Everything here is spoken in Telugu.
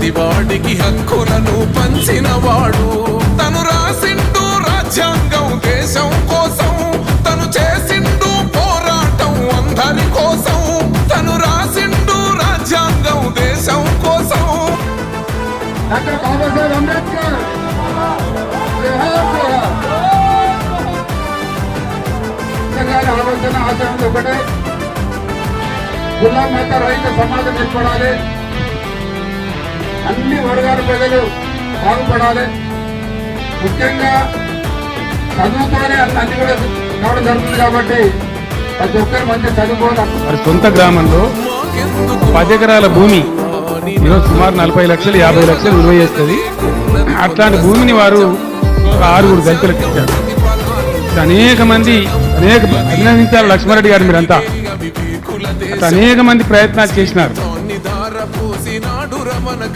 ప్రతివాడికి హక్కులను పంచినవాడు. తను రాసిండు రాజ్యాంగం దేశం కోసం, తను చేసిండు పోరాటం అందరి కోసం. తను రాసిండు రాజ్యాంగం దేశం కోసం. డాక్టర్ బాబాసాహెబ్ అంబేద్కర్ ఆలోచన ఆశయం ఒకటే, కుల మత రహిత సమాజం ఏర్పడాలి, అన్ని వర్గాల ప్రజలు బాగుపడాలి. ముఖ్యంగా చదువుతోనే అన్ని కూడా కావడం జరుగుతుంది కాబట్టి ప్రతి ఒక్కరు మంచి చదువుకోవాలి. మరి సొంత గ్రామంలో 10 ఎకరాల భూమి ఈరోజు సుమారు 40 లక్షలు 50 లక్షలు విలువ చేస్తుంది. అట్లాంటి భూమిని వారు 6 దళితులకు ఇచ్చారు. అనేక మంది అభినందించారు లక్ష్మారెడ్డి గారు, మీరంతా అనేక మంది ప్రయత్నాలు చేసినారు.